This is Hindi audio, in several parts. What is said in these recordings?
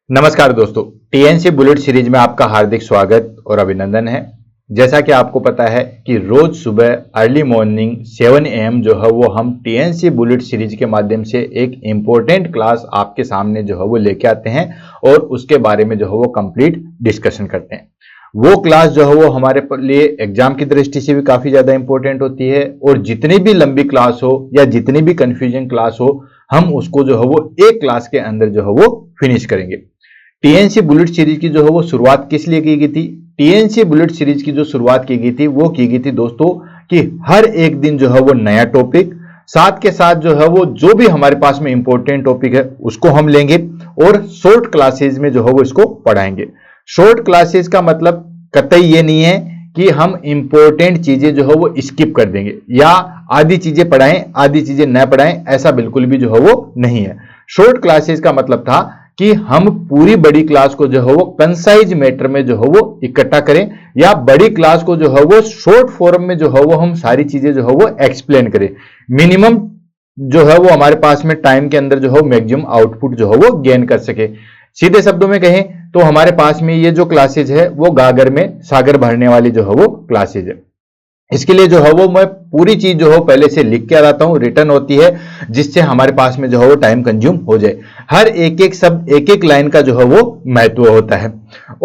नमस्कार दोस्तों, टीएनसी बुलेट सीरीज में आपका हार्दिक स्वागत और अभिनंदन है। जैसा कि आपको पता है कि रोज सुबह अर्ली मॉर्निंग 7 AM जो है वो हम टीएनसी बुलेट सीरीज के माध्यम से एक इम्पोर्टेंट क्लास आपके सामने जो है वो लेके आते हैं और उसके बारे में जो है वो कंप्लीट डिस्कशन करते हैं। वो क्लास जो है वो हमारे लिए एग्जाम की दृष्टि से भी काफी ज्यादा इंपॉर्टेंट होती है और जितनी भी लंबी क्लास हो या जितनी भी कंफ्यूजन क्लास हो, हम उसको जो है वो एक क्लास के अंदर जो है वो फिनिश करेंगे। टीएनसी बुलेट सीरीज की जो है वो शुरुआत किस लिए की गई थी? टीएनसी बुलेट सीरीज की जो शुरुआत की गई थी वो की गई थी दोस्तों कि हर एक दिन जो है वो नया टॉपिक, साथ के साथ जो है वो जो भी हमारे पास में इंपॉर्टेंट टॉपिक है उसको हम लेंगे और शॉर्ट क्लासेस में जो है वो इसको पढ़ाएंगे। शॉर्ट क्लासेस का मतलब कतई ये नहीं है कि हम इंपॉर्टेंट चीजें जो है वो स्किप कर देंगे या आधी चीजें पढ़ाएं आधी चीजें न पढ़ाएं, ऐसा बिल्कुल भी जो है वो नहीं है। शॉर्ट क्लासेस का मतलब था कि हम पूरी बड़ी क्लास को जो है वो कंसाइज मैटर में जो है वो इकट्ठा करें या बड़ी क्लास को जो है वो शॉर्ट फॉर्म में जो है वो हम सारी चीजें जो है वो एक्सप्लेन करें। मिनिमम जो है वो हमारे पास में टाइम के अंदर जो है मैक्सिमम आउटपुट जो है वो गेन कर सके। सीधे शब्दों में कहें तो हमारे पास में ये जो क्लासेज है वो गागर में सागर भरने वाली जो है वो क्लासेज है। इसके लिए जो है वो मैं पूरी चीज जो है पहले से लिख के आ जाता हूं, रिटर्न होती है, जिससे हमारे पास में जो है वो टाइम कंज्यूम हो जाए। हर एक एक शब्द एक एक लाइन का जो है वो महत्व होता है।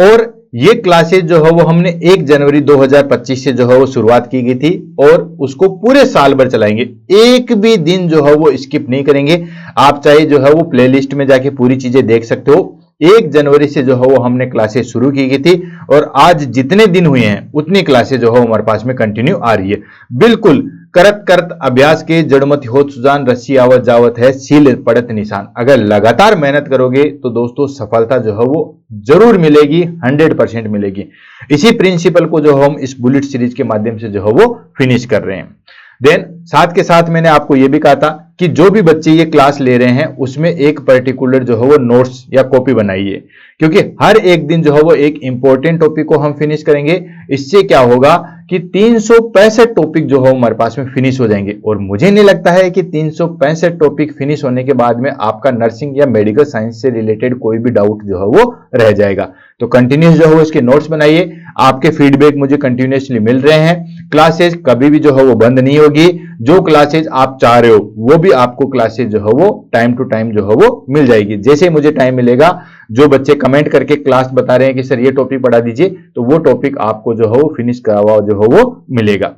और ये क्लासेज जो है वो हमने 1 जनवरी 2025 से जो है वो शुरुआत की गई थी और उसको पूरे साल भर चलाएंगे। एक भी दिन जो है वो स्किप नहीं करेंगे। आप चाहे जो है वो प्लेलिस्ट में जाके पूरी चीजें देख सकते हो। 1 जनवरी से जो है वो हमने क्लासेस शुरू की गई थी और आज जितने दिन हुए हैं उतनी क्लासेस जो है हमारे पास में कंटिन्यू आ रही है। बिल्कुल करत करत अभ्यास के जड़मति होत सुजान, रस्सी आवत जावत है सील पड़त निशान। अगर लगातार मेहनत करोगे तो दोस्तों सफलता जो है वो जरूर मिलेगी, 100% मिलेगी। इसी प्रिंसिपल को जो हम इस बुलेट सीरीज के माध्यम से जो है वो फिनिश कर रहे हैं। देन साथ के साथ मैंने आपको यह भी कहा था कि जो भी बच्चे ये क्लास ले रहे हैं उसमें एक पर्टिकुलर जो है वो नोट्स या कॉपी बनाइए, क्योंकि हर एक दिन जो है वो एक इंपॉर्टेंट टॉपिक को हम फिनिश करेंगे। इससे क्या होगा कि 365 टॉपिक जो है हमारे पास में फिनिश हो जाएंगे और मुझे नहीं लगता है कि 365 टॉपिक फिनिश होने के बाद में आपका नर्सिंग या मेडिकल साइंस से रिलेटेड कोई भी डाउट जो है वो रह जाएगा। तो कंटिन्यूस जो है इसके नोट्स बनाइए। आपके फीडबैक मुझे कंटिन्यूसली मिल रहे हैं। क्लासेस कभी भी जो है वो बंद नहीं होगी। जो क्लासेज आप चाह रहे हो वो भी आपको क्लासेज जो है वो टाइम टू टाइम जो है वो मिल जाएगी। जैसे मुझे टाइम मिलेगा, जो बच्चे कमेंट करके क्लास बता रहे हैं कि सर ये टॉपिक पढ़ा दीजिए, तो वो टॉपिक आपको जो है वो फिनिश करा हुआ जो है वो मिलेगा।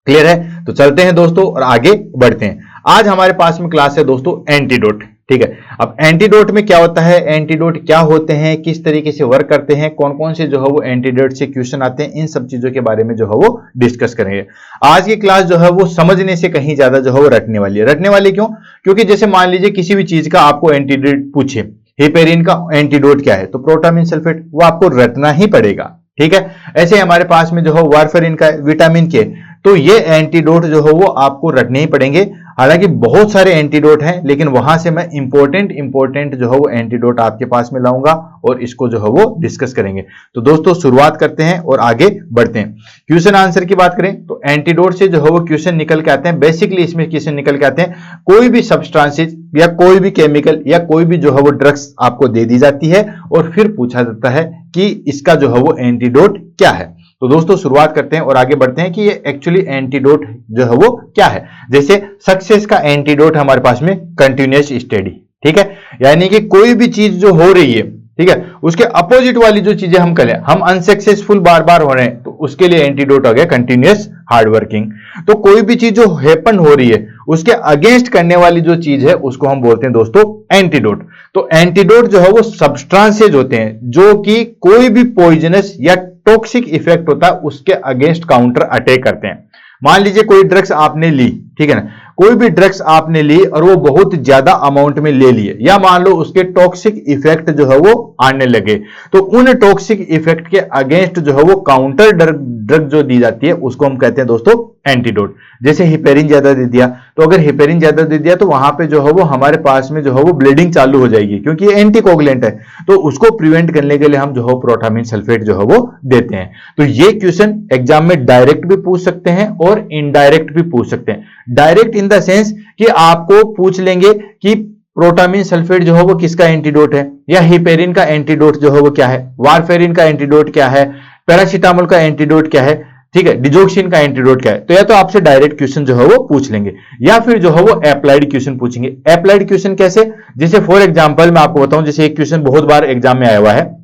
क्लियर है? तो चलते हैं दोस्तों और आगे बढ़ते हैं। आज हमारे पास में क्लास है दोस्तों एंटीडोट। ठीक है, अब एंटीडोट में क्या होता है, एंटीडोट क्या होते हैं, किस तरीके से वर्क करते हैं, कौन कौन से जो है वो एंटीडोट से क्वेश्चन आते हैं, इन सब चीजों के बारे में जो है वो डिस्कस करेंगे। आज की क्लास जो है वो समझने से कहीं ज्यादा जो है वो रटने वाली है। रटने वाली क्यों? क्योंकि जैसे मान लीजिए किसी भी चीज का आपको एंटीडोट पूछे, हेपेरिन का एंटीडोट क्या है, तो प्रोटामिन सल्फेट, वो आपको रटना ही पड़ेगा। ठीक है, ऐसे हमारे पास में जो है वारफेरिन का विटामिन के, तो ये एंटीडोट जो है वो आपको रटने ही पड़ेंगे। हालांकि बहुत सारे एंटीडोट हैं, लेकिन वहां से मैं इंपॉर्टेंट जो है वो एंटीडोट आपके पास में लाऊंगा और इसको जो है वो डिस्कस करेंगे। तो दोस्तों शुरुआत करते हैं और आगे बढ़ते हैं। क्वेश्चन आंसर की बात करें तो एंटीडोट से जो है वो क्वेश्चन निकल के आते हैं। बेसिकली इसमें क्वेश्चन निकल के आते हैं, कोई भी सब्सटेंसेस या कोई भी केमिकल या कोई भी जो है वो ड्रग्स आपको दे दी जाती है और फिर पूछा जाता है कि इसका जो है वो एंटीडोट क्या है। तो दोस्तों शुरुआत करते हैं और आगे बढ़ते हैं कि ये एक्चुअली एंटीडोट जो है वो क्या है। जैसे सक्सेस का एंटीडोट हमारे पास में कंटिन्यूअस स्टडी। ठीक है, यानी कि कोई भी चीज जो हो रही है, ठीक है, उसके अपोजिट वाली जो चीजें हम करें, हम अनसक्सेसफुल बार बार हो रहे हैं, तो उसके लिए एंटीडोट हो गया कंटिन्यूअस हार्डवर्किंग। तो कोई भी चीज जो हैपन हो रही है उसके अगेंस्ट करने वाली जो चीज है उसको हम बोलते हैं दोस्तों एंटीडोट। तो एंटीडोट जो है वो सब्सटेंसेस होते हैं जो कि कोई भी पॉइजनस या टॉक्सिक इफेक्ट होता है उसके अगेंस्ट काउंटर अटैक करते हैं। मान लीजिए कोई ड्रग्स आपने ली, ठीक है ना, कोई भी ड्रग्स आपने ली और वो बहुत ज्यादा अमाउंट में ले लिए, या मान लो उसके टॉक्सिक इफेक्ट जो है वो आने लगे, तो उन टॉक्सिक इफेक्ट के अगेंस्ट जो है वो काउंटर ड्रग जो दी जाती है उसको हम कहते हैं दोस्तों एंटीडोट। जैसे हिपेरिन ज्यादा दे दिया, तो अगर हिपेरिन ज्यादा दे दिया तो वहां पे जो है वो हमारे पास में जो है वो ब्लीडिंग चालू हो जाएगी, क्योंकि ये एंटीकोगुलेंट है। तो उसको प्रिवेंट करने के लिए हम जो है प्रोटामिन सल्फेट जो है वो देते हैं। तो ये क्वेश्चन एग्जाम में डायरेक्ट भी पूछ सकते हैं और इनडायरेक्ट भी पूछ सकते हैं। डायरेक्ट इन द सेंस कि आपको पूछ लेंगे कि प्रोटामीन सल्फेट जो है वो किसका एंटीडोट है, या हिपेरिन का एंटीडोट जो है वो क्या है, वारफेरिन का एंटीडोट क्या है, पैरासीटामोल का एंटीडोट क्या है, ठीक है, डिजोक्सिन का एंटीडोट क्या है। तो या तो आपसे डायरेक्ट क्वेश्चन जो है वो पूछ लेंगे, या फिर जो है वो अप्लाइड क्वेश्चन पूछेंगे। अप्लाइड क्वेश्चन कैसे, जैसे फॉर एग्जांपल मैं आपको बताऊं, जैसे एक क्वेश्चन बहुत बार एग्जाम में आया हुआ है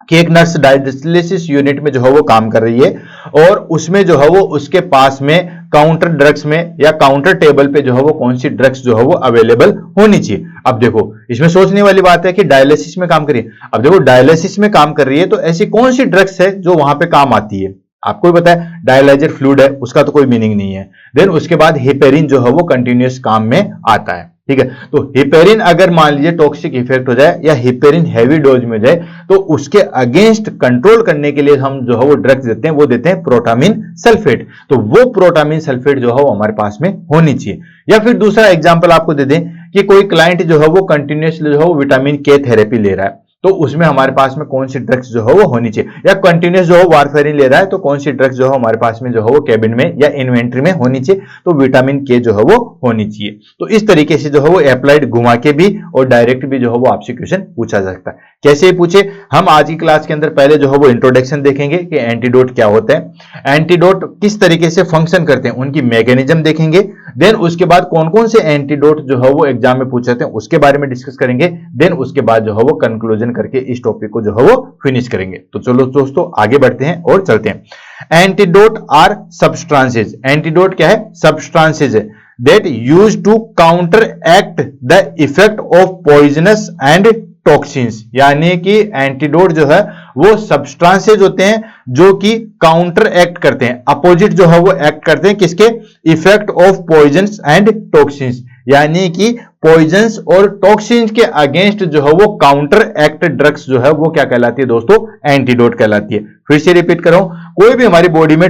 कि एक नर्स डायलिसिस यूनिट में जो है वो काम कर रही है, और उसमें जो है वो उसके पास में काउंटर ड्रग्स में या काउंटर टेबल पे जो है वो कौन सी ड्रग्स जो है वो अवेलेबल होनी चाहिए। अब देखो इसमें सोचने वाली बात है कि डायलिसिस में काम करिए, अब देखो डायलिसिस में काम कर रही है तो ऐसी कौन सी ड्रग्स है जो वहां पे काम आती है, आपको भी पता है डायलाइजर फ्लूइड है, उसका तो कोई मीनिंग नहीं है। देन उसके बाद हिपेरिन जो है वो कंटिन्यूअस काम में आता है, ठीक है। तो हिपेरिन अगर मान लीजिए टॉक्सिक इफेक्ट हो जाए या हिपेरिन हैवी डोज में जाए तो उसके अगेंस्ट कंट्रोल करने के लिए हम जो है वो ड्रग्स देते हैं, वो देते हैं प्रोटामीन सल्फेट। तो वो प्रोटामीन सल्फेट जो है वो हमारे पास में होनी चाहिए। या फिर दूसरा एग्जांपल आपको दे दें कि कोई क्लाइंट जो है वो कंटिन्यूअसली जो है वो विटामिन के थेरेपी ले रहा है, तो उसमें हमारे पास में कौन सी ड्रग्स जो है वो होनी चाहिए, या कंटिन्यूअस जो है वारफेरिन ले रहा है तो कौन सी ड्रग्स जो है हमारे पास में जो है वो कैबिन में या इन्वेंट्री में होनी चाहिए, तो विटामिन के जो है वो होनी चाहिए। तो इस तरीके से जो है वो अप्लाइड घुमा के भी और डायरेक्ट भी जो है वो आपसे क्वेश्चन पूछा जा सकता है। कैसे पूछे, हम आज की क्लास के अंदर पहले जो है वो इंट्रोडक्शन देखेंगे कि एंटीडोट क्या होता है, एंटीडोट किस तरीके से फंक्शन करते हैं, उनकी मैकेनिज्म देखेंगे। देन उसके बाद कौन कौन से एंटीडोट जो है वो एग्जाम में पूछे जाते हैं उसके बारे में डिस्कस करेंगे। देन उसके बाद जो है वो कंक्लूजन करके इस टॉपिक को जो है वो फिनिश करेंगे। तो चलो दोस्तों आगे बढ़ते हैं और चलते हैं। एंटीडोट आर सब्सटेंसेस, एंटीडोट क्या है, सब्सटेंसेस है that use to counteract the effect of poisonous and toxins, यानी कि एंटीडोट जो है वो सब्सटेंसेस होते हैं जो कि काउंटर एक्ट करते हैं, अपोजिट जो है वो एक्ट करते हैं किसके, effect of poisons and toxins, यानी कि पॉइजन्स और टॉक्सिन्स के अगेंस्ट जो है वो काउंटर एक्ट ड्रग्स जो है वो क्या कहलाती है दोस्तों, एंटीडोट कहलाती है। फिर से रिपीट कर रहा हूं, कोई भी हमारी बॉडी में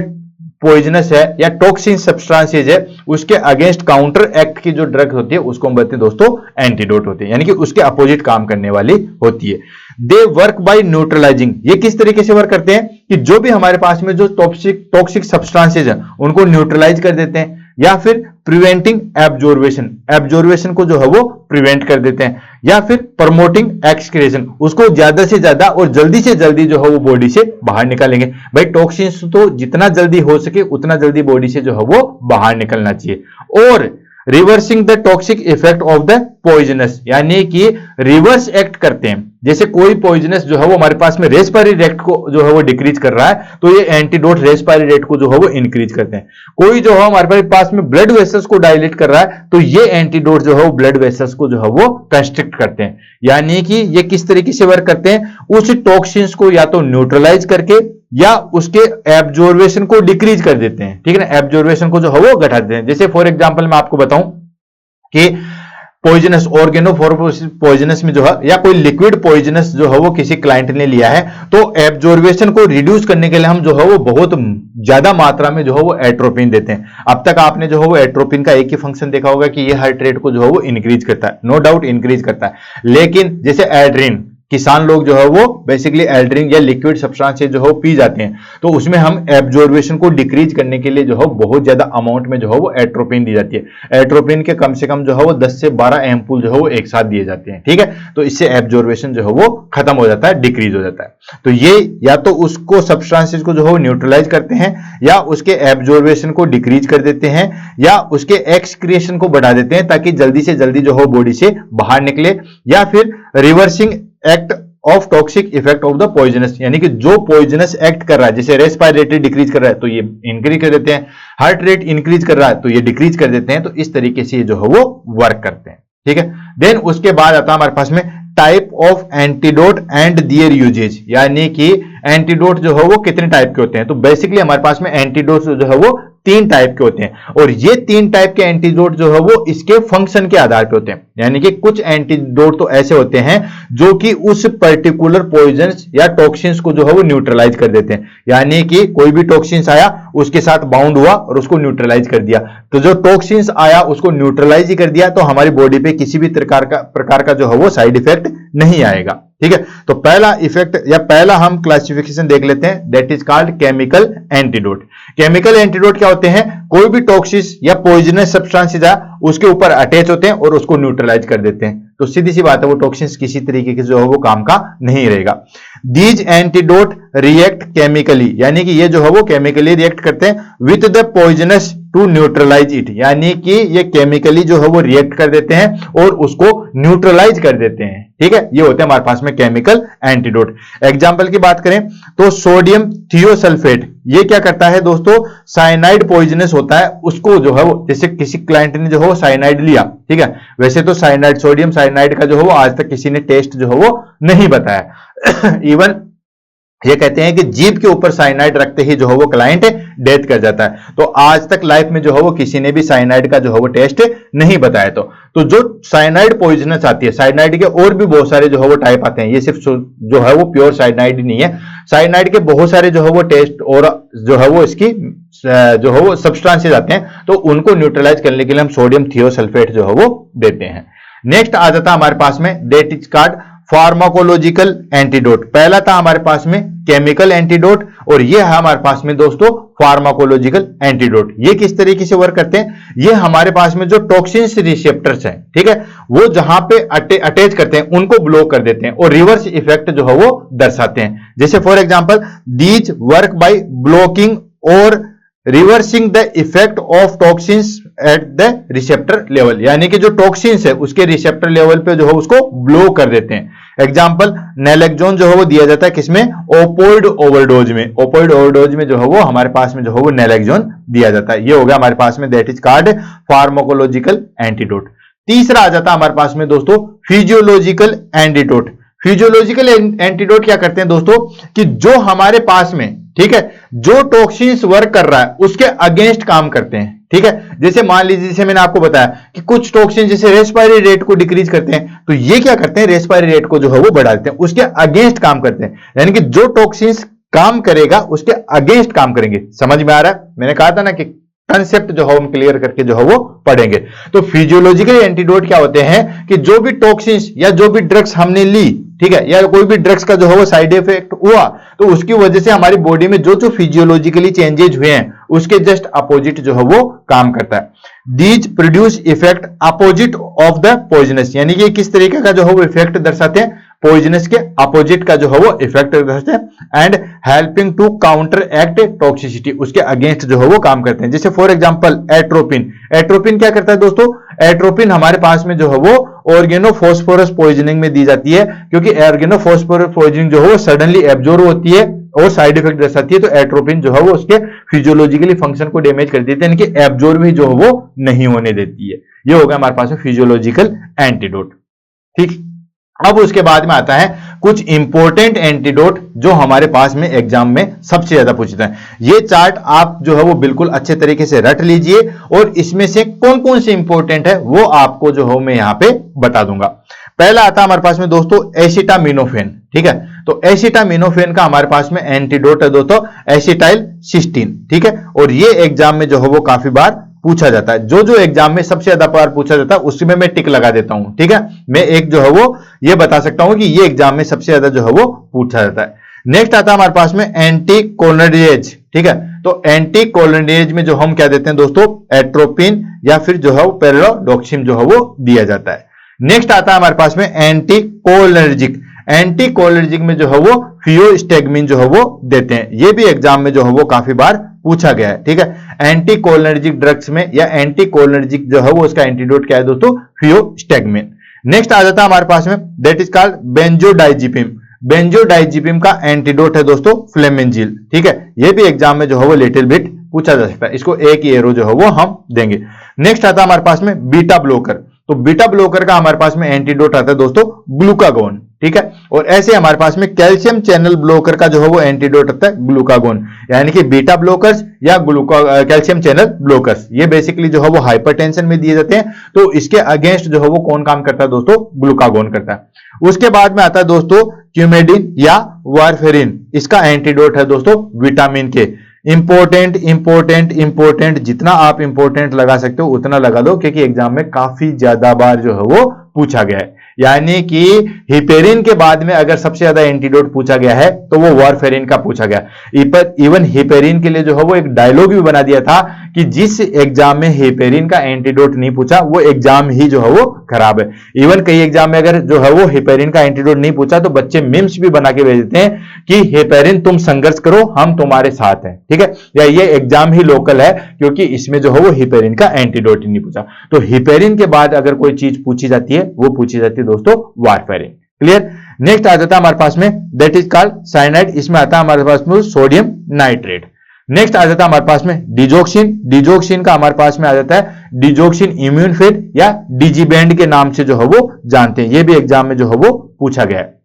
पॉइजनस है या टॉक्सिन सब्सटेंसेस है उसके अगेंस्ट काउंटर एक्ट की जो ड्रग होती है उसको हम बोलते हैं दोस्तों एंटीडोट होती है, यानी कि उसके अपोजिट काम करने वाली होती है। दे वर्क बाय न्यूट्रलाइजिंग, ये किस तरीके से वर्क करते हैं कि जो भी हमारे पास में जो टॉक्सिक सब्सटेंसेस है उनको न्यूट्रलाइज कर देते हैं, या फिर प्रिवेंटिंग एब्जॉर्वेशन, एब्जॉर्वेशन को जो है वो प्रिवेंट कर देते हैं, या फिर प्रमोटिंग एक्सक्रीशन, उसको ज्यादा से ज्यादा और जल्दी से जल्दी जो है वो बॉडी से बाहर निकालेंगे। भाई टॉक्सिन्स तो जितना जल्दी हो सके उतना जल्दी बॉडी से जो है वो बाहर निकलना चाहिए। और reversing the toxic effect of the poisonous, यानी कि रिवर्स एक्ट करते हैं। जैसे कोई पॉइजनस जो है वो हमारे पास में रेस्पिरेटरी रेट को जो है वो डिक्रीज कर रहा है तो ये एंटीडोट रेस्पिरेटरी रेट को जो है वो इंक्रीज करते हैं। कोई जो है हमारे पास में ब्लड वेसल्स को डायलेट कर रहा है तो ये एंटीडोट जो है वो ब्लड वेसल्स को जो है वो कंस्ट्रिक्ट करते हैं, यानी कि ये किस तरीके से वर्क करते हैं, उस टॉक्सिन्स को या तो न्यूट्रलाइज करके या उसके एब्जॉर्वेशन को डिक्रीज कर देते हैं, ठीक है ना, एब्जॉर्वेशन को जो है वो घटा देते हैं। जैसे फॉर एग्जांपल मैं आपको बताऊं कि पॉइजनस ऑर्गेनो पॉइजनस में जो है या कोई लिक्विड पॉइजनस जो है वो किसी क्लाइंट ने लिया है तो एब्जॉर्वेशन को रिड्यूस करने के लिए हम जो है वो बहुत ज्यादा मात्रा में जो है वो एट्रोपिन देते हैं। अब तक आपने जो है वो एट्रोपिन का एक ही फंक्शन देखा होगा कि ये हार्ट रेट को जो है वो इंक्रीज करता है, नो डाउट इंक्रीज करता है, लेकिन जैसे एड्रिन, किसान लोग जो है वो बेसिकली एल्ड्रिन या लिक्विड सब्सटेंस जो है पी जाते हैं तो उसमें हम एब्जॉर्वेशन को डिक्रीज करने के लिए जो है बहुत ज्यादा अमाउंट में जो है वो एट्रोपिन दी जाती है। एट्रोपिन के कम से कम जो है वो 10 से 12 एम्पूल जो है वो एक साथ दिए जाते हैं, ठीक है। तो इससे एब्जॉर्वेशन जो है वो खत्म हो जाता है, डिक्रीज हो जाता है। तो ये या तो उसको सब्सटेंसेस को जो है वो न्यूट्रलाइज करते हैं या उसके एब्जॉर्वेशन को डिक्रीज कर देते हैं या उसके एक्सक्रिएशन को बढ़ा देते हैं ताकि जल्दी से जल्दी जो है बॉडी से बाहर निकले, या फिर reversing act of toxic effect of the poisonous, यानी कि जो पॉइजनस एक्ट कर रहा है, जैसे रेस्पिरेटरी डिक्रीज कर रहा है तो ये इंक्रीज कर देते हैं, हार्ट रेट इंक्रीज कर रहा है तो ये डिक्रीज कर देते हैं। तो इस तरीके से ये जो है वो वर्क करते हैं, ठीक है। देन उसके बाद आता है हमारे पास में type of antidote and their uses, यानी कि एंटीडोट जो है वो कितने टाइप के होते हैं। तो बेसिकली हमारे पास में एंटीडोट जो है वो 3 टाइप के होते हैं और ये 3 टाइप के एंटीडोट जो है वो इसके फंक्शन के आधार पे होते हैं, यानी कि कुछ एंटीडोट तो ऐसे होते हैं जो कि उस पर्टिकुलर पॉइजन्स या टॉक्सिन्स को जो है वो न्यूट्रलाइज कर देते हैं, यानी कि कोई भी टॉक्सिन्स आया उसके साथ बाउंड हुआ और उसको न्यूट्रलाइज कर दिया, तो जो टॉक्सिन्स आया उसको न्यूट्रलाइज ही कर दिया तो हमारी बॉडी पे किसी भी प्रकार का जो है वो साइड इफेक्ट नहीं आएगा, ठीक है। तो पहला इफेक्ट या पहला हम क्लासिफिकेशन देख लेते हैं, that is called chemical antidote. Chemical antidote क्या होते हैं, कोई भी टॉक्सिस या पॉइजनस सब्सटेंस उसके ऊपर अटैच होते हैं और उसको न्यूट्रलाइज कर देते हैं। तो सीधी सी बात है वो टॉक्सिन्स किसी तरीके के जो है वो काम का नहीं रहेगा। दीज एंटीडोट रिएक्ट केमिकली, यानी कि ये जो है वो केमिकली रिएक्ट करते हैं with the poisonous to neutralise it, यानी कि ये केमिकली जो है वो रिएक्ट कर देते हैं और उसको न्यूट्रलाइज कर देते हैं। ठीक है, ये होते हैं हमारे पास में केमिकल एंटीडोट। एग्जांपल की बात करें तो सोडियम थियोसल्फेट, ये क्या करता है दोस्तों, साइनाइड पॉइजनस होता है, उसको जो है वो, जैसे किसी क्लाइंट ने जो है वो साइनाइड लिया, ठीक है, वैसे तो साइनाइड, सोडियम साइनाइड का जो है वो आज तक किसी ने टेस्ट जो है वो नहीं बताया। इवन ये कहते हैं कि जीभ के ऊपर साइनाइड रखते ही जो है वो क्लाइंट डेथ कर जाता है। तो आज तक लाइफ में जो है वो किसी ने भी साइनाइड का जो है वो टेस्ट नहीं बताया। तो जो साइनाइड पॉइजनस आती है, साइनाइड के और भी बहुत सारे जो है वो टाइप आते हैं, ये सिर्फ जो है वो प्योर साइनाइड ही नहीं है, साइनाइड के बहुत सारे जो है वो टेस्ट और जो है वो इसकी जो है वो सब्सटेंसेस आते हैं, तो उनको न्यूट्रलाइज करने के लिए हम सोडियम थियोसल्फेट जो है वो देते हैं। नेक्स्ट आ जाता है हमारे पास में, that is called pharmacological antidote. पहला था हमारे पास में केमिकल एंटीडोट और ये है हमारे पास में दोस्तों फार्माकोलॉजिकल एंटीडोट। ये किस तरीके से वर्क करते हैं, ये हमारे पास में जो टॉक्सिन्स रिसेप्टर्स हैं, ठीक है, वो जहां पे अटैच करते हैं उनको ब्लॉक कर देते हैं और रिवर्स इफेक्ट जो है वो दर्शाते हैं। जैसे for example these work by blocking और reversing the effect of toxins at the receptor level, यानी कि जो टॉक्सिन्स है उसके रिसेप्टर लेवल पे जो है उसको ब्लॉक कर देते हैं। एग्जांपल नैलेक्सोन जो है वो दिया जाता है किसमें, ओपोइड ओवरडोज में। ओपोइड ओवरडोज में जो है वो हमारे पास में जो है वो नैलेक्सोन दिया जाता है। ये हो गया हमारे पास में that is called pharmacological antidote. तीसरा आ जाता है हमारे पास में दोस्तों फिजियोलॉजिकल एंटीडोट। फिजियोलॉजिकल एंटीडोट क्या करते हैं दोस्तों, कि जो हमारे पास में, ठीक है, जो टॉक्सिन्स वर्क कर रहा है उसके अगेंस्ट काम करते हैं। ठीक है, जैसे मान लीजिए, जैसे मैंने आपको बताया कि कुछ टॉक्सिन जैसे रेस्पिरेटरी रेट को डिक्रीज करते हैं, तो ये क्या करते हैं, रेस्पिरेटरी रेट को जो है वो बढ़ा देते हैं, उसके अगेंस्ट काम करते हैं। यानी कि जो टॉक्सिन्स काम करेगा उसके अगेंस्ट काम करेंगे। समझ में आ रहा है, मैंने कहा था ना कि कंसेप्ट जो है हम क्लियर करके जो है वो पढ़ेंगे। तो फिजियोलॉजिकल एंटीडोट क्या होते हैं कि जो भी टॉक्सिन्स या जो भी ड्रग्स हमने ली, ठीक है, या कोई भी ड्रग्स का जो है वो साइड इफेक्ट हुआ, तो उसकी वजह से हमारी बॉडी में जो जो फिजियोलॉजिकली चेंजेस हुए हैं उसके जस्ट अपोजिट जो है वो काम करता है। These produce effect opposite of the poisonous, यानी कि किस तरीके का जो है वो इफेक्ट दर्शाते हैं, पॉइजनस के अपोजिट का जो है वो इफेक्ट दर्शाते हैं। And helping to counteract toxicity, उसके अगेंस्ट जो है वो काम करते हैं। जैसे फॉर एग्जांपल एट्रोपिन। एट्रोपिन क्या करता है दोस्तों, एट्रोपिन हमारे पास में जो है वो ऑर्गेनोफॉस्फोरस पॉइजनिंग में दी जाती है, क्योंकि ऑर्गेनोफॉस्फोरस पॉइजनिंग जो है वो सडनली एब्जॉर्ब होती है और साइड इफेक्ट दर्शाती है। तो एट्रोपिन जो है वो उसके फिजियोलॉजिकली फंक्शन को डैमेज कर देती है, यानी कि एब्जॉर्ब भी जो है वो नहीं होने देती है। ये होगा हमारे पास में फिजियोलॉजिकल एंटीडोट। ठीक, अब उसके बाद में आता है कुछ इंपॉर्टेंट एंटीडोट जो हमारे पास में एग्जाम में सबसे ज्यादा पूछता है। ये चार्ट आप जो है वो बिल्कुल अच्छे तरीके से रट लीजिए और इसमें से कौन कौन से इंपॉर्टेंट है वो आपको जो है मैं यहां पे बता दूंगा। पहला आता है हमारे पास में दोस्तों एसिटामिनोफेन। ठीक है, तो एसिटामिनोफेन का हमारे पास में एंटीडोट है दोस्तों एसिटाइल सिस्टीन। ठीक है, और ये एग्जाम में जो है वो काफी बार पूछा जाता है। जो जो एग्जाम में सबसे ज्यादा बार पूछा जाता है उसमें मैं टिक लगा देता हूं। ठीक है, मैं एक जो है वो ये बता सकता हूं कि ये एग्जाम में सबसे ज्यादा जो है वो पूछा जाता है। नेक्स्ट आता है हमारे पास में एंटीकोलिनर्जिक। ठीक है, तो एंटीकोलिनर्जिक में जो हम क्या देते हैं दोस्तों, एट्रोपिन या फिर जो है वो पेरिडोक्सिम जो है वो दिया जाता है। नेक्स्ट आता है हमारे पास में एंटीकोलिनर्जिक। एंटीकोलिनर्जिक में जो है वो फियोस्टैग्मिन जो है वो देते हैं। ये भी एग्जाम में जो है वो काफी बार पूछा गया है। ठीक है, एंटीकोलिनर्जिक ड्रग्स में या एंटीकोलिनर्जिक जो है वो उसका एंटीडोट क्या है दोस्तों, फियोस्टैग्मिन। नेक्स्ट आ जाता है हमारे पास में दैट इज कॉल्ड बेंजोडाइजिपिम। बेंजोडाइजिपिम का एंटीडोट है दोस्तों फ्लेमेंजिल। ठीक है, ये भी एग्जाम में जो है वो लिटिल बिट पूछा जा सकता है, इसको एक ही एरो जो है वो हम देंगे। नेक्स्ट आता है हमारे पास में बीटा ब्लॉकर। तो बीटा ब्लॉकर का हमारे पास में एंटीडोट आता है दोस्तों ग्लूकागोन। ठीक है, और ऐसे हमारे पास में कैल्शियम चैनल ब्लॉकर का जो है वो एंटीडोट आता है ग्लूकागोन, यानी कि बीटा ब्लॉकर्स या कैल्शियम चैनल ब्लॉकर्स, ये बेसिकली जो है वो हाइपरटेंशन में दिए जाते हैं। तो इसके अगेंस्ट जो है वो कौन काम करता है दोस्तों, ग्लूकागोन करता है। उसके बाद में आता है दोस्तों क्यूमेडिन या वारफेरिन। इसका एंटीडोट है दोस्तों विटामिन के। इंपॉर्टेंट इंपॉर्टेंट इंपॉर्टेंट, जितना आप इंपॉर्टेंट लगा सकते हो उतना लगा दो, क्योंकि एग्जाम में काफी ज्यादा बार जो है वो पूछा गया है। यानी कि हिपेरिन के बाद में अगर सबसे ज्यादा एंटीडोट पूछा गया है तो वो वारफेरिन का पूछा गया। इवन हिपेरिन के लिए जो है वो एक डायलॉग भी बना दिया था कि जिस एग्जाम में हेपेरिन का एंटीडोट नहीं पूछा वो एग्जाम ही जो है वो खराब है। इवन कई एग्जाम में अगर जो है वो हेपेरिन का एंटीडोट नहीं पूछा तो बच्चे मीम्स भी बना के भेज देते हैं कि हेपेरिन तुम संघर्ष करो हम तुम्हारे साथ हैं, ठीक है, या ये एग्जाम ही लोकल है क्योंकि इसमें जो है वो हेपेरिन का एंटीडोट ही नहीं पूछा। तो हेपेरिन के बाद अगर कोई चीज पूछी जाती है वो पूछी जाती है दोस्तों वारफेरिन। क्लियर। नेक्स्ट आ जाता है हमारे पास में दैट इज कॉल्ड साइनाइड, इसमें आता है हमारे पास में सोडियम नाइट्रेट। नेक्स्ट आ जाता है हमारे पास में डिजोक्सिन, डिजोक्सिन का हमारे पास में आ जाता है डिजोक्सिन इम्यून फेड या डिजीबैंड के नाम से जो है वो जानते हैं, ये भी एग्जाम में जो है वो पूछा गया है।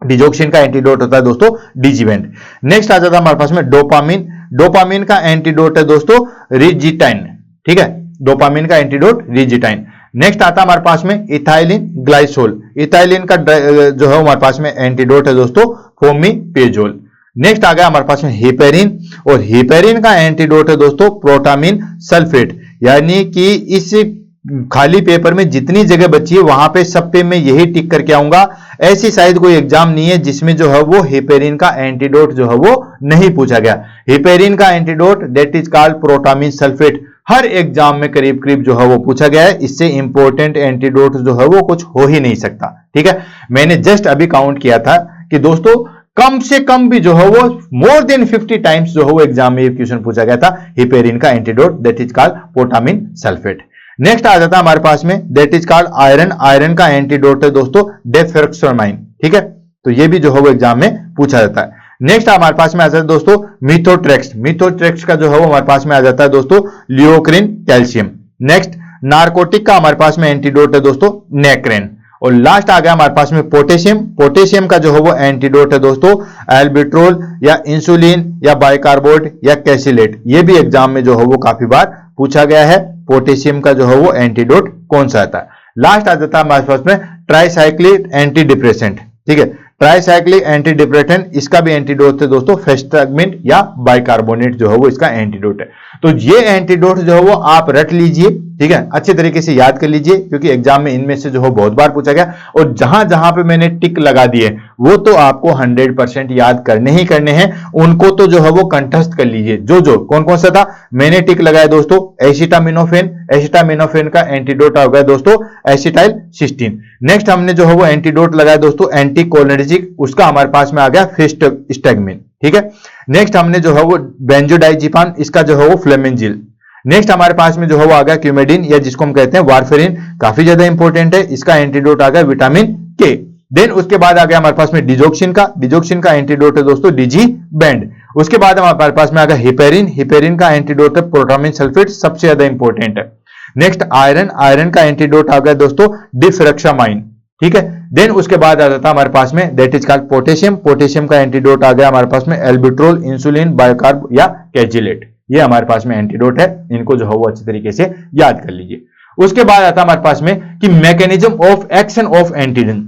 डिजोक्सिन का एंटीडोट होता है दोस्तों डिजीबैंड। नेक्स्ट आ जाता है हमारे पास में डोपामिन, डोपामिन का एंटीडोट है दोस्तों रिजिटाइन, ठीक है, डोपामिन का एंटीडोट रिजिटाइन। नेक्स्ट आता है हमारे पास में इथाइलिन ग्लाइसोल, इथाइलिन का जो है हमारे पास में एंटीडोट है दोस्तों फोमिपेजोल। नेक्स्ट आ गया हमारे पास में हेपेरिन, और हेपेरिन का एंटीडोट है दोस्तों प्रोटामिन सल्फेट, यानी कि इस खाली पेपर में जितनी जगह बची है वहां पे सब पे मैं यही टिक करके आऊंगा। ऐसी शायद कोई एग्जाम नहीं है जिसमें जो है वो हेपेरिन का एंटीडोट जो है वो नहीं पूछा गया। हेपेरिन का antidote that is called protamine sulphate her exam में करीब करीब जो है वो पूछा गया है, इससे इंपॉर्टेंट एंटीडोट जो है वो कुछ हो ही नहीं सकता, ठीक है। मैंने जस्ट अभी काउंट किया था कि दोस्तों कम से कम भी जो है वो मोर देन 50 टाइम्स जो है वो एग्जाम में क्वेश्चन पूछा गया था हेपेरिन का antidote that is called protamine sulphate. Next आ जाता है हमारे पास में that is called iron, iron का एंटीडोट है दोस्तों डेफेक्सोमाइन, ठीक है, तो ये भी जो है वो एग्जाम में पूछा जाता है। नेक्स्ट हमारे पास में आ जाता है दोस्तों मिथोट्रेक्स, मिथोट्रेक्स का जो है वो हमारे पास में आ जाता है दोस्तों लियोक्रिन कैल्शियम। नेक्स्ट नार्कोटिक का हमारे पास में एंटीडोट है दोस्तों नेक्रेन। और लास्ट आ गया हमारे पास में पोटेशियम, पोटेशियम का जो है वो एंटीडोट है दोस्तों एल्बिट्रोल या इंसुलिन या बाइकार्बोनेट या कैसिलेट, ये भी एग्जाम में जो है वो काफी बार पूछा गया है। पोटेशियम का जो है वो एंटीडोट कौन सा आता है। लास्ट आ जाता है हमारे पास में ट्राइसाइक्लिक एंटी डिप्रेसेंट, ठीक है, ट्राइसाइक्लिक एंटी डिप्रेसेंट, इसका भी एंटीडोट है दोस्तों फेस्टाग्मिन या बाइकार्बोनेट जो है वो इसका एंटीडोट है। तो ये एंटीडोट जो है वो आप रट लीजिए, ठीक है, अच्छे तरीके से याद कर लीजिए क्योंकि एग्जाम में इनमें से जो है बहुत बार पूछा गया। और जहां जहां पे मैंने टिक लगा दिए वो तो आपको 100% याद करने ही करने हैं, उनको तो जो है वो कंठस्थ कर लीजिए। जो जो कौन कौन सा था मैंने टिक लगाया दोस्तों, एसिटामिनोफेन, एसिटामिनोफेन का एंटीडोट आ गया दोस्तों एसिटाइल सिस्टीन। नेक्स्ट हमने जो है वो एंटीडोट लगाया दोस्तों एंटीकोलिनर्जिक, उसका हमारे पास में आ गया फेस्टाग्मिन, ठीक है। नेक्स्ट हमने जो है वो बेंजोडाइजिपान, इसका जो है वो फ्लेमेंजिल। नेक्स्ट हमारे पास में जो है वो आ गया क्यूमेडिन या जिसको हम कहते हैं वारफेरिन, काफी ज्यादा इंपॉर्टेंट है, इसका एंटीडोट आ गया विटामिन के। देन उसके बाद आ गया हमारे पास में डिजोक्सिन का, डिजोक्सिन का एंटीडोट है दोस्तों डिजीबैंड। उसके बाद हमारे पास में आ गया हेपेरिन, हेपेरिन का एंटीडोट है प्रोटामिन सल्फेट, सबसे ज्यादा इंपॉर्टेंट है। नेक्स्ट आयरन, आयरन का एंटीडोट आ गया दोस्तों डिफरेक्सामाइन, ठीक है। देन उसके बाद आ जाता है हमारे पास में that is called potassium, potassium का एंटीडोट आ गया हमारे पास में एल्बिट्रोल, इंसुलिन, बायोकार्ब या कैजिलेट, ये हमारे पास में एंटीडोट है, इनको जो है वो अच्छे तरीके से याद कर लीजिए। उसके बाद आता है हमारे पास में कि mechanism of action of antidote,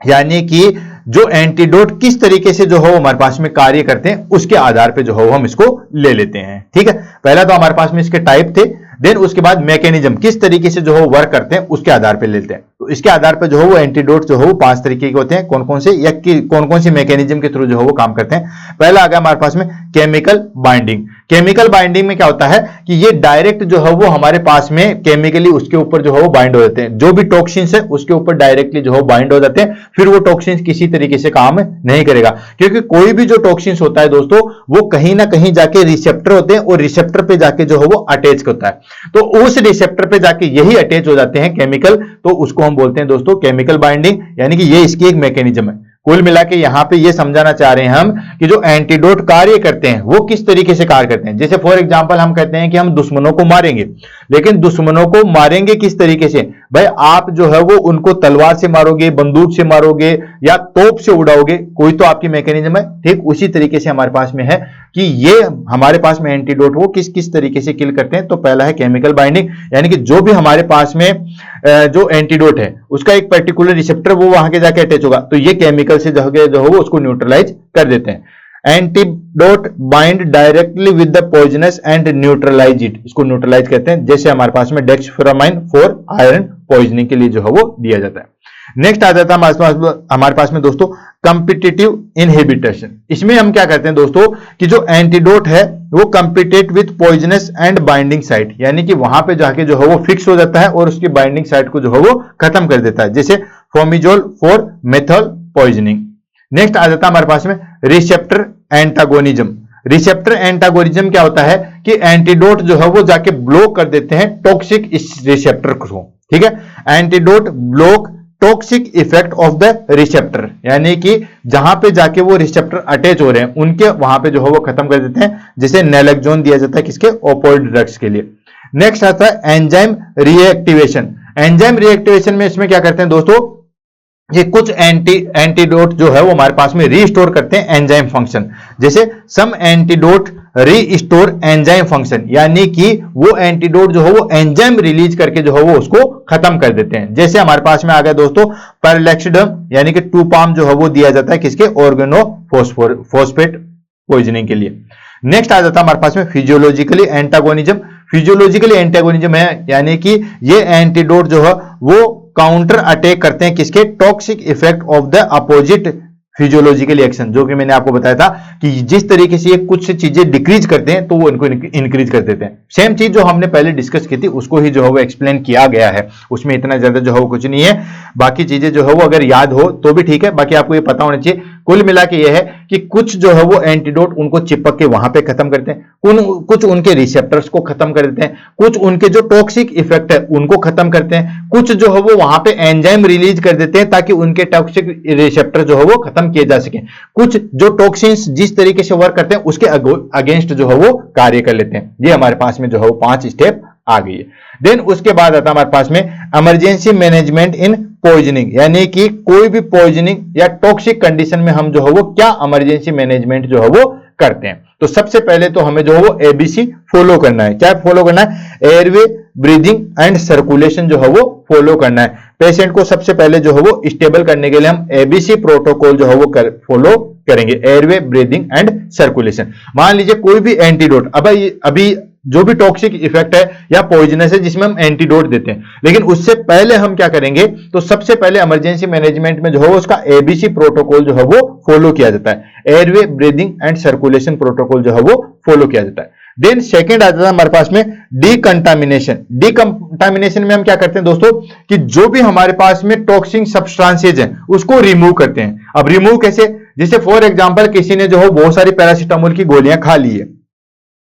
यानी कि जो एंटीडोट किस तरीके से जो है हमारे पास में कार्य करते हैं उसके आधार पे जो है हम इसको ले लेते हैं, ठीक है। पहला तो हमारे पास में इसके टाइप थे, देन उसके बाद मैकेनिज्म किस तरीके से जो है वर्क करते हैं उसके आधार पे लेते हैं। तो इसके आधार पे जो है वो एंटीडोट जो है वो 5 तरीके के होते हैं, कौन कौन से या कौन कौन सी मैकेनिज्म के थ्रू जो है वो काम करते हैं। पहला आ गया हमारे पास में केमिकल बाइंडिंग। केमिकल बाइंडिंग में क्या होता है कि ये डायरेक्ट जो है वो हमारे पास में केमिकली उसके ऊपर जो है वो बाइंड हो जाते हैं, जो भी टॉक्सिन्स है उसके ऊपर डायरेक्टली जो है बाइंड हो जाते हैं, फिर वो टॉक्सिन्स किसी तरीके से काम नहीं करेगा, क्योंकि कोई भी जो टॉक्सिन्स होता है दोस्तों वो कहीं ना कहीं जाके रिसेप्टर होते हैं और रिसेप्टर पे जाके जो है वो अटैच होता है, तो उस रिसेप्टर पे जाके यही अटैच हो जाते हैं केमिकल, तो उसको हम बोलते हैं दोस्तों केमिकल बाइंडिंग, यानी कि ये इसकी एक मैकेनिज्म है। कुल मिला के यहां पे ये समझाना चाह रहे हैं हम कि जो एंटीडोट कार्य करते हैं वो किस तरीके से कार्य करते हैं। जैसे फॉर एग्जांपल हम कहते हैं कि हम दुश्मनों को मारेंगे, लेकिन दुश्मनों को मारेंगे किस तरीके से, भाई आप जो है वो उनको तलवार से मारोगे, बंदूक से मारोगे या तोप से उड़ाओगे, कोई तो आपकी मैकेनिज्म है। ठीक उसी तरीके से हमारे पास में है कि ये हमारे पास में एंटीडोट वो किस किस तरीके से किल करते हैं। तो पहला है केमिकल बाइंडिंग, यानी कि जो भी हमारे पास में जो एंटीडोट है उसका एक पर्टिकुलर रिसेप्टर वो वहां के जाके अटैच होगा, तो ये केमिकल से जो है वो उसको न्यूट्रलाइज कर देते हैं। Antidote bind directly with the poisonous and neutralise it, इसको न्यूट्रलाइज कहते हैं। जैसे हमारे पास में डेक्सफेरोमाइन फॉर आयरन पॉइजनिंग के लिए जो है वो दिया जाता है। नेक्स्ट आ जाता है हमारे पास में दोस्तों कम्पिटिटिव इनहिबिशन। इसमें हम क्या करते हैं दोस्तों कि जो एंटीडोट है वो competes with poisonous and binding site, यानी कि वहां पे जाके जो है वो फिक्स हो जाता है और उसकी बाइंडिंग साइट को जो है वो खत्म कर देता है, जैसे फोमिजोल फॉर मेथल पॉइजनिंग। नेक्स्ट आ जाता है हमारे पास में रिसेप्टर एंटागोनिज्म। रिसेप्टर एंटागोनिज्म क्या होता है कि एंटीडोट जो है वो जाके ब्लॉक कर देते हैं टॉक्सिक इस रिसेप्टर को, ठीक है। Antidote block toxic effect of the receptor, यानी कि जहां पे जाके वो रिसेप्टर अटैच हो रहे हैं उनके वहां पे जो है वो खत्म कर देते हैं, जैसे नैलेक्सोन दिया जाता है किसके, ओपोइड ड्रग्स के लिए। नेक्स्ट आता है एंजाइम रिएक्टिवेशन। एंजाइम रिएक्टिवेशन में इसमें क्या करते हैं दोस्तों, ये कुछ एंटीडोट जो है वो हमारे पास में रीस्टोर करते हैं एंजाइम फंक्शन, जैसे सम एंटीडोट रीस्टोर एंजाइम फंक्शन, यानी कि वो एंटीडोट जो है वो एंजाइम रिलीज करके जो है वो उसको खत्म कर देते हैं। जैसे हमारे पास में आ गया दोस्तों परलेक्सिडम, यानी कि 2-पाम जो है वो दिया जाता है किसके, ऑर्गेनोफॉस्फेट पॉइजनिंग के लिए। नेक्स्ट आ जाता है हमारे पास में फिजियोलॉजिकली एंटागोनिज्म। फिजियोलॉजिकली एंटागोनिज्म है यानी कि ये एंटीडोट जो है वो काउंटर अटैक करते हैं किसके, toxic effect of the opposite physiological action, जो कि मैंने आपको बताया था कि जिस तरीके से ये कुछ चीजें डिक्रीज करते हैं तो वो इनको इंक्रीज कर देते हैं। सेम चीज जो हमने पहले डिस्कस की थी उसको ही जो है वो एक्सप्लेन किया गया है, उसमें इतना ज्यादा जो है वो कुछ नहीं है। बाकी चीजें जो है वो अगर याद हो तो भी ठीक है, बाकी आपको ये पता होना चाहिए। कुल मिला के ये है कि कुछ जो है वो एंटीडोट उनको चिपक के वहां पे खत्म करते हैं, कुछ उनके रिसेप्टर्स को खत्म कर देते हैं, कुछ उनके जो टॉक्सिक इफेक्ट है उनको खत्म करते हैं, कुछ जो है वो वहां पे एंजाइम रिलीज कर देते हैं ताकि उनके टॉक्सिक रिसेप्टर जो है वो खत्म किए जा सके, कुछ जो टॉक्सिन्स जिस तरीके से वर्क करते हैं उसके अगेंस्ट जो है वो कार्य कर लेते हैं। ये हमारे पास में जो है वो 5 स्टेप आ गई है। देन उसके बाद आता है हमारे पास में इमरजेंसी मैनेजमेंट इन पॉइजनिंग, यानी कि कोई भी पॉइजनिंग या टॉक्सिक कंडीशन में हम जो है वो क्या इमरजेंसी मैनेजमेंट जो है वो करते हैं। तो सबसे पहले तो हमें जो है वो एबीसी फॉलो करना है। क्या फॉलो करना है, एयरवे, ब्रीदिंग एंड सर्कुलेशन जो है वो फॉलो करना है। पेशेंट को सबसे पहले जो है वो स्टेबल करने के लिए हम एबीसी प्रोटोकॉल जो है वो फॉलो करेंगे, एयरवे, ब्रीदिंग एंड सर्कुलेशन। मान लीजिए कोई भी एंटीडोट, अभी जो भी टॉक्सिक इफेक्ट है या पॉइजनस है जिसमें हम एंटीडोट देते हैं, लेकिन उससे पहले हम क्या करेंगे, तो सबसे पहले इमरजेंसी मैनेजमेंट में जो है उसका एबीसी प्रोटोकॉल जो है वो फॉलो किया जाता है, airway, breathing and circulation protocol जो है वो फॉलो किया जाता है। देन सेकेंड आता है हमारे पास में डीकंटामिनेशन। डीकंटामिनेशन में हम क्या करते हैं दोस्तों कि जो भी हमारे पास में टॉक्सिक सब्सटेंसेज हैं उसको रिमूव करते हैं। अब रिमूव कैसे, जैसे फॉर एग्जांपल किसी ने जो है बहुत सारी पैरासीटामोल की गोलियां खा ली है,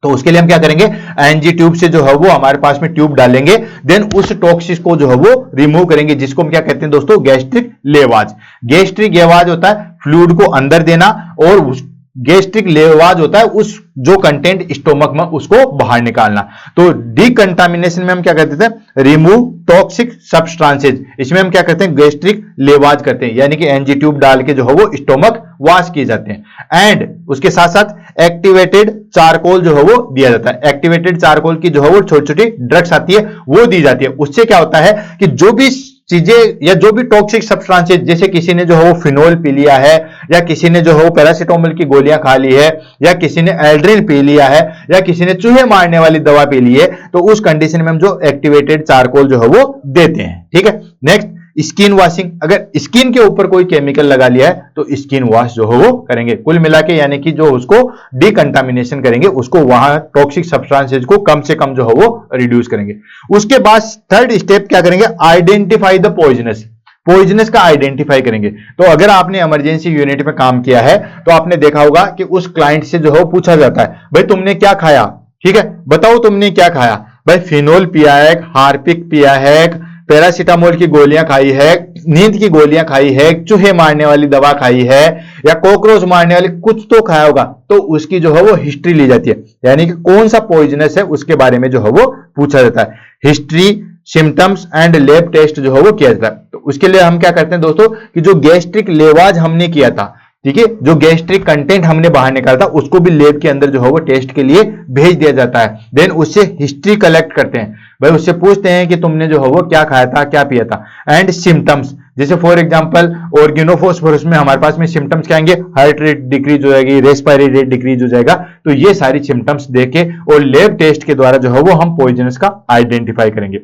तो उसके लिए हम क्या करेंगे, एनजी ट्यूब से जो है वो हमारे पास में ट्यूब डालेंगे, देन उस टॉक्सिस को जो है वो रिमूव करेंगे, जिसको हम क्या कहते हैं दोस्तों, गैस्ट्रिक लेवाज। गैस्ट्रिक लेवाज होता है फ्लूइड को अंदर देना, और गैस्ट्रिक लेवाज होता है उस जो कंटेंट स्टोमक में उसको बाहर निकालना। तो डीकंटामिनेशन में हम क्या करते हैं, रिमूव टॉक्सिक सब्सटेंसेज, इसमें हम क्या करते हैं, गैस्ट्रिक लेवाज करते हैं, यानी कि एनजी ट्यूब डाल के जो है वो स्टोमक वॉश किए जाते हैं। एंड उसके साथ साथ एक्टिवेटेड चारकोल जो है वो दिया जाता है। एक्टिवेटेड चारकोल की जो है वो छोटी छोटी ड्रग्स आती है वो दी जाती है। उससे क्या होता है कि जो भी चीजें या जो भी टॉक्सिक सब्सटेंसेज, जैसे किसी ने जो है वो फिनोल पी लिया है, या किसी ने जो है वो पैरासीटामोल की गोलियां खा ली है, या किसी ने एल्ड्रिन पी लिया है, या किसी ने चूहे मारने वाली दवा पी ली है, तो उस कंडीशन में हम जो एक्टिवेटेड चारकोल जो है वो देते हैं। ठीक है। नेक्स्ट स्किन वॉशिंग, अगर स्किन के ऊपर कोई केमिकल लगा लिया है तो स्किन वॉश जो है वो करेंगे। कुल मिला के यानी कि जो उसको डीकंटामिनेशन करेंगे, उसको वहां टॉक्सिक सब्सटेंसेज को कम से कम जो है वो रिड्यूस करेंगे। उसके बाद थर्ड स्टेप क्या करेंगे, आइडेंटिफाई द पॉइजनस। पॉइजनस का आइडेंटिफाई करेंगे। तो अगर आपने इमरजेंसी यूनिट में काम किया है तो आपने देखा होगा कि उस क्लाइंट से जो है वो पूछा जाता है, भाई तुमने क्या खाया, ठीक है बताओ तुमने क्या खाया, भाई फिनोल पिया है, हार्पिक पिया है, पैरासीटामोल की गोलियां खाई है, नींद की गोलियां खाई है, चूहे मारने वाली दवा खाई है, या कॉकरोच मारने वाली कुछ तो खाया होगा, तो उसकी जो है वो हिस्ट्री ली जाती है, यानी कि कौन सा पॉइजनस है उसके बारे में जो है वो पूछा जाता है। History, symptoms and lab test जो है वो किया जाता है। तो उसके लिए हम क्या करते हैं दोस्तों कि जो गैस्ट्रिक लेवाज हमने किया था, ठीक है, जो गैस्ट्रिक कंटेंट हमने बाहर निकाला था उसको भी लैब के अंदर जो है वो टेस्ट के लिए भेज दिया जाता है। देन उससे हिस्ट्री कलेक्ट करते हैं, भाई उससे पूछते हैं कि तुमने जो है वो क्या खाया था, क्या पिया था। एंड सिम्टम्स, जैसे फॉर एग्जांपल ऑर्गेनोफॉस्फोरस में हमारे पास में सिम्टम्स क्या आएंगे, हार्ट रेट डिक्रीज हो जाएगी, रेस्पिरेटरी रेट डिक्रीज हो जाएगा। तो ये सारी सिम्टम्स देके और लैब टेस्ट के द्वारा जो है वो हम पॉइजनस का आइडेंटिफाई करेंगे।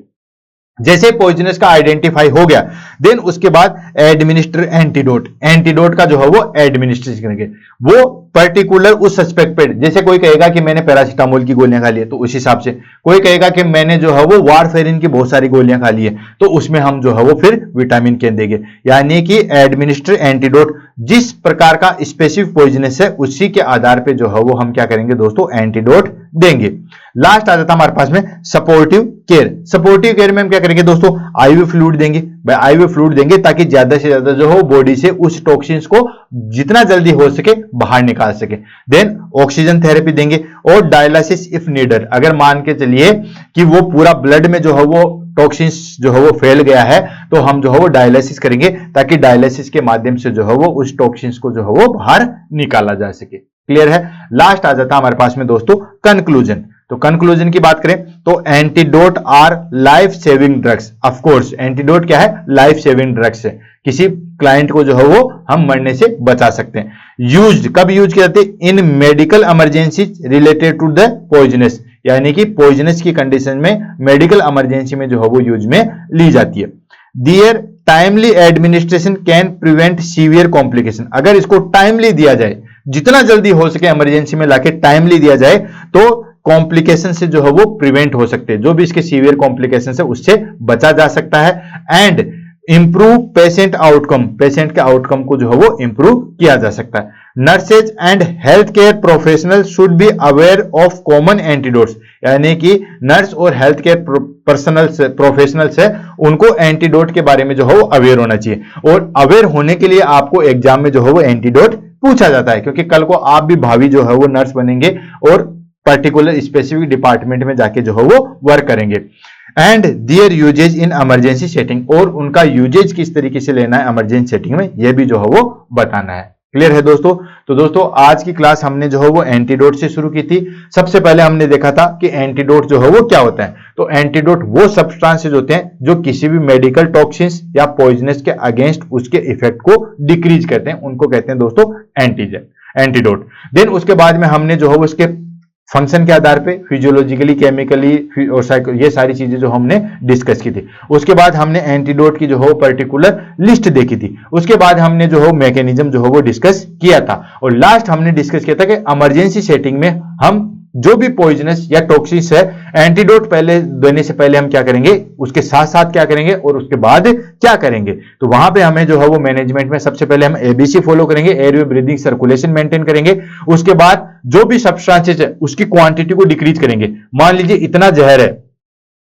जैसे पॉइजनस का आइडेंटिफाई हो गया, देन उसके बाद एडमिनिस्टर एंटीडोट, एंटीडोट का जो है वो एडमिनिस्ट्रेशन करेंगे। वो पर्टिकुलर उस सस्पेक्ट पे, जैसे कोई कहेगा कि मैंने पैरासिटामोल की गोलियां खा ली है तो उस हिसाब से, कोई कहेगा कि मैंने जो है वो वारफेरिन की बहुत सारी गोलियां खा ली है तो उसमें हम जो है वो फिर विटामिन के देंगे। यानी कि एडमिनिस्टर एंटीडोट, जिस प्रकार का स्पेसिफिक पॉइजनस है उसी के आधार पे जो है वो हम क्या करेंगे दोस्तों, एंटीडोट देंगे। लास्ट आ जाता हमारे पास में सपोर्टिव केयर। सपोर्टिव केयर में हम क्या करेंगे दोस्तों, आईवी फ्लूइड देंगे। भाई आईवी फ्लूइड देंगे ताकि ज्यादा से ज्यादा जो हो बॉडी से उस टॉक्सिन्स को जितना जल्दी हो सके बाहर निकाल सके। देन ऑक्सीजन थेरेपी देंगे और डायलिसिस इफ नीडेड, अगर मान के चलिए कि वो पूरा ब्लड में जो है वो टॉक्सिन्स जो है वो फैल गया है तो हम जो है वो डायलिसिस करेंगे ताकि डायलिसिस के माध्यम से जो है वो उस टॉक्सिन्स को जो है वो बाहर निकाला जा सके। क्लियर है। लास्ट आ जाता हमारे पास में दोस्तों कंक्लूजन। तो कंक्लूजन की बात करें तो antidote our life saving drugs. Of course antidote क्या है, लाइफ सेविंग ड्रग्स है। किसी क्लाइंट को जो है वो हम मरने से बचा सकते हैं। यूज्ड कब यूज किए जाते हैं, in medical emergency related to the poisonous, यानी कि पॉइजनस की कंडीशन में मेडिकल इमरजेंसी में जो है वो यूज में ली जाती है। Their timely administration can prevent severe complication, अगर इसको टाइमली दिया जाए, जितना जल्दी हो सके इमरजेंसी में लाके टाइमली दिया जाए तो कॉम्प्लिकेशन से जो है वो प्रिवेंट हो सकते हैं, जो भी इसके सीवियर कॉम्प्लिकेशन है उससे बचा जा सकता है। And improve patient outcome, patient के आउटकम को जो है वो इंप्रूव किया जा सकता है। Nurses and health care professional should be aware of common antidotes, यानी कि नर्स और हेल्थ केयर प्रोफेशनल्स है उनको एंटीडोट के बारे में जो है वो अवेयर होना चाहिए। और अवेयर होने के लिए आपको एग्जाम में जो है वो एंटीडोट पूछा जाता है, क्योंकि कल को आप भी भावी जो है वो नर्स बनेंगे और पर्टिकुलर स्पेसिफिक डिपार्टमेंट में जाके जो है वो वर्क करेंगे। And their uses in emergency setting, और उनका यूजेज किस तरीके से लेना है इमरजेंसी सेटिंग में, यह भी जो है वो बताना है। क्लियर है दोस्तों। तो दोस्तों आज की क्लास हमने जो है वो एंटीडोट से शुरू की थी। सबसे पहले हमने देखा था कि एंटीडोट जो है वो क्या होता है। तो एंटीडोट वो सब्सटेंसेस होते हैं जो किसी भी मेडिकल टॉक्सिन्स या पॉइजनस के अगेंस्ट उसके इफेक्ट को डिक्रीज करते हैं, उनको कहते हैं दोस्तों एंटीडोट। देन उसके बाद में हमने जो है वो उसके फंक्शन के आधार पे फिजियोलॉजिकली, केमिकली और साइको, ये सारी चीजें जो हमने डिस्कस की थी। उसके बाद हमने एंटीडोट की जो हो पर्टिकुलर लिस्ट देखी थी। उसके बाद हमने जो हो मैकेनिज्म जो हो वो डिस्कस किया था। और लास्ट हमने डिस्कस किया था कि इमरजेंसी सेटिंग में हम जो भी पॉइजनस या टॉक्सिन्स है, एंटीडोट पहले देने से पहले हम क्या करेंगे, उसके साथ साथ क्या करेंगे और उसके बाद क्या करेंगे। तो वहां पे हमें जो है वो मैनेजमेंट में सबसे पहले हम एबीसी फॉलो करेंगे, एयरवे ब्रीदिंग सर्कुलेशन मेंटेन करेंगे। उसके बाद जो भी सब्सटेंसेस है उसकी क्वांटिटी को डिक्रीज करेंगे। मान लीजिए इतना जहर है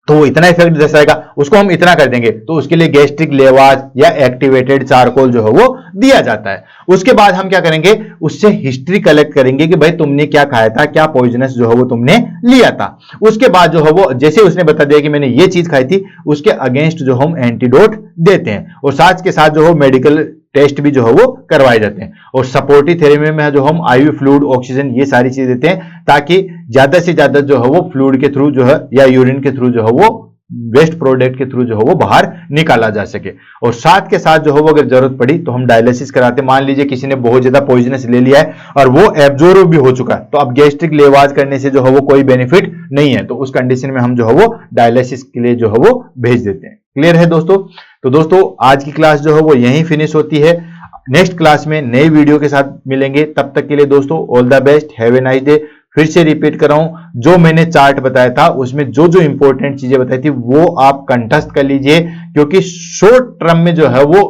तो वो इतना इफेक्ट दर्शाएगा, उसको हम इतना कर देंगे तो उसके लिए गैस्ट्रिक लेवाज या एक्टिवेटेड चारकोल जो है वो दिया जाता है। उसके बाद हम क्या करेंगे, उससे हिस्ट्री कलेक्ट करेंगे कि भाई तुमने क्या खाया था, क्या पॉइजनस जो है वो तुमने लिया था। उसके बाद जो है वो जैसे उसने बता दिया कि मैंने ये चीज खाई थी, उसके अगेंस्ट जो हम एंटीडोट देते हैं। और साथ के साथ जो हो मेडिकल टेस्ट भी जो है वो करवाए जाते हैं। और सपोर्टिव थेरेपी में जो हम आईवी फ्लूइड, ऑक्सीजन, ये सारी चीजें देते हैं ताकि ज्यादा से ज्यादा जो है वो फ्लूइड के थ्रू जो है या यूरिन के थ्रू जो है वो वेस्ट प्रोडक्ट के थ्रू जो है वो बाहर निकाला जा सके। और साथ के साथ जो है वो अगर जरूरत पड़ी तो हम डायलिसिस कराते हैं। मान लीजिए किसी ने बहुत ज्यादा पॉइजनस ले लिया है और वो एब्जॉर्ब भी हो चुका है, तो अब गैस्ट्रिक लेवाज करने से जो है वो कोई बेनिफिट नहीं है, तो उस कंडीशन में हम जो है वो डायलिसिस के लिए जो है वो भेज देते हैं। क्लियर है दोस्तों। तो दोस्तों आज की क्लास जो है वो यहीं फिनिश होती है। नेक्स्ट क्लास में नई वीडियो के साथ मिलेंगे। तब तक के लिए दोस्तों all the best, have a nice day. फिर से रिपीट कर रहा हूं, जो मैंने चार्ट बताया था उसमें जो जो इंपॉर्टेंट चीजें बताई थी वो आप कंठस्थ कर लीजिए, क्योंकि शॉर्ट टर्म में जो है वो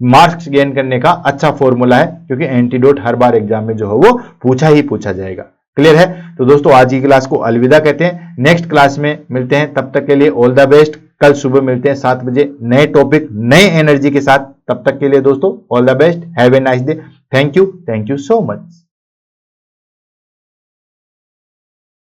मार्क्स गेन करने का अच्छा फॉर्मूला है, क्योंकि एंटीडोट हर बार एग्जाम में जो है वो पूछा जाएगा। क्लियर है। तो दोस्तों आज की क्लास को अलविदा कहते हैं, नेक्स्ट क्लास में मिलते हैं। तब तक के लिए ऑल द बेस्ट। कल सुबह मिलते हैं 7 बजे नए टॉपिक, नए एनर्जी के साथ। तब तक के लिए दोस्तों all the best, have a nice day. Thank you so much.